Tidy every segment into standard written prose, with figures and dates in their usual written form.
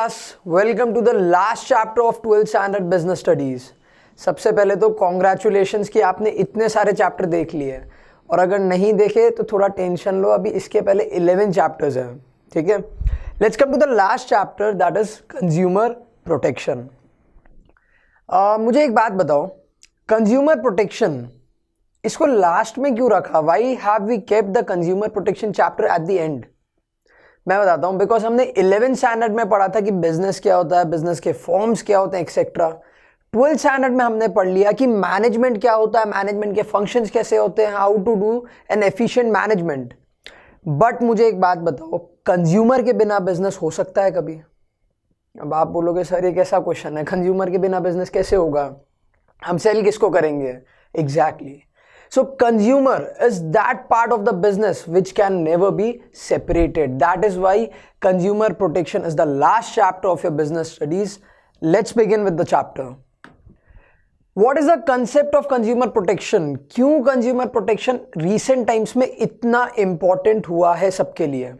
Class, welcome to the last chapter of 12th standard business studies. सबसे पहले तो congratulations कि आपने इतने सारे चैप्टर देख लिए, और अगर नहीं देखे तो थोड़ा टेंशन लो, अभी इसके पहले 11 चैप्टर्स हैं। ठीक है, let's come to the last chapter, that is consumer protection. मुझे एक बात बताओ, कंज्यूमर प्रोटेक्शन इसको लास्ट में क्यों रखा? Why have we kept the consumer protection chapter at the end? मैं बताता हूं, बिकॉज हमने 11th स्टैंडर्ड में पढ़ा था कि बिजनेस क्या होता है, बिजनेस के फॉर्म्स क्या होते हैं, एक्सेट्रा। 12th स्टैंडर्ड में हमने पढ़ लिया कि मैनेजमेंट क्या होता है, मैनेजमेंट के फंक्शंस कैसे होते हैं, how to do an efficient management. But मुझे एक बात बताओ, कंज्यूमर के बिना बिजनेस हो सकता है कभी? अब आप बोलोगे सर ये कैसा क्वेश्चन है, कंज्यूमर के बिना बिजनेस कैसे होगा, हम सेल किसको करेंगे? Exactly. So consumer is that part of the business which can never be separated. That is why consumer protection is the last chapter of your business studies. Let's begin with the chapter. What is the concept of consumer protection? क्यों consumer protection recent times में इतना important हुआ है सबके लिए?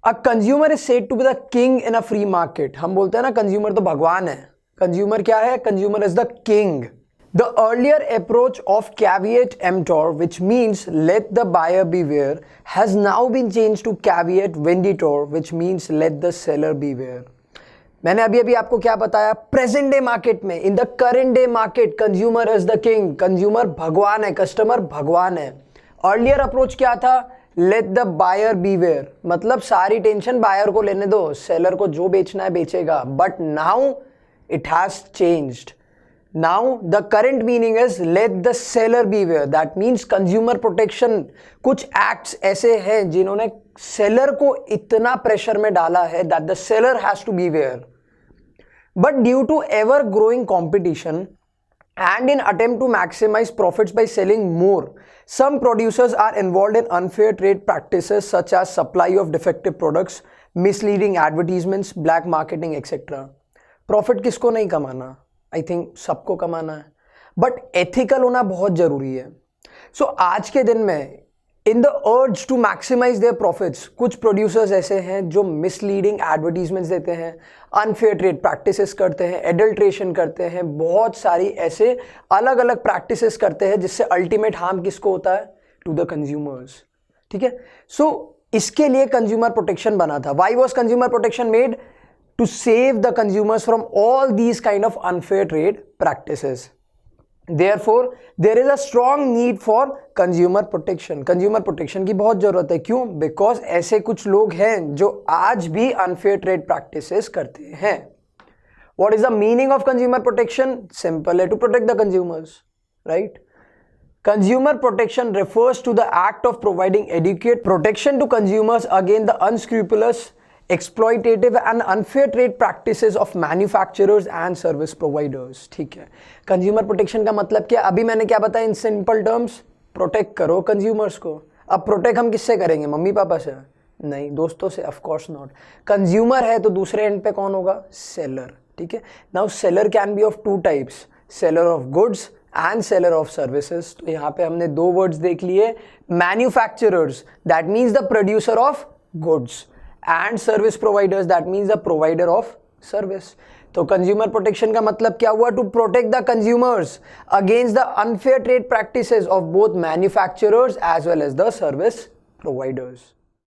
A consumer is said to be the king in a free market. हम बोलते हैं ना consumer तो भगवान है। Consumer क्या है? Consumer is the king. The earlier approach of caveat emptor, which means let the buyer beware, has now been changed to caveat venditor, which means let the seller beware. मैंने अभी आपको क्या बताया? प्रेजेंट डे मार्केट में, in the current day market, consumer is the king, consumer भगवान है, customer भगवान है। अर्लियर अप्रोच क्या था? लेट द बायर बीवेयर, मतलब सारी टेंशन बायर को लेने दो, सेलर को जो बेचना है बेचेगा। But now it has changed. Now the current meaning is let the seller beware. That means consumer protection कुछ acts ऐसे हैं जिन्होंने seller को इतना pressure में डाला है that the seller has to beware. But due to ever growing competition and in attempt to maximize profits by selling more, some producers are involved in unfair trade practices such as supply of defective products, misleading advertisements, black marketing, etc. Profit किसको नहीं कमाना? I think सबको कमाना है, but ethical होना बहुत जरूरी है। सो आज के दिन में in the urge to maximise their profits, कुछ प्रोड्यूसर्स ऐसे हैं जो मिसलीडिंग एडवर्टीजमेंट्स देते हैं, अनफेयर ट्रेड प्रैक्टिसेस करते हैं, एडल्ट्रेशन करते हैं, बहुत सारी ऐसे अलग अलग प्रैक्टिसेस करते हैं जिससे अल्टीमेट हार्म किसको होता है? To the consumers. ठीक है, सो इसके लिए कंज्यूमर प्रोटेक्शन बना था। Why was consumer protection made? To save the consumers from all these kind of unfair trade practices. Therefore, there is a strong need for consumer protection. Consumer protection की बहुत जरूरत है। क्यों? Because ऐसे कुछ लोग हैं जो आज भी unfair trade practices करते हैं। What is the meaning of consumer protection? Simple है, to protect the consumers, right? Consumer protection refers to the act of providing adequate protection to consumers against the unscrupulous, exploitative and unfair trade practices of manufacturers and service providers. ठीक है, consumer protection का मतलब क्या? अभी मैंने क्या बताया in simple terms? Protect करो कंज्यूमर्स को। अब प्रोटेक्ट हम किससे करेंगे? मम्मी पापा से? नहीं, दोस्तों से? Of course not. कंज्यूमर है तो दूसरे एंड पे कौन होगा? सेलर। ठीक है, now seller can be of two types, seller of goods and seller of services. तो यहाँ पे हमने दो वर्ड्स देख लिए, manufacturers that means the producer of goods, and service providers that means the provider of service. तो consumer protection का मतलब क्या हुआ? To protect the consumers against the unfair trade practices of both manufacturers as well as the service providers.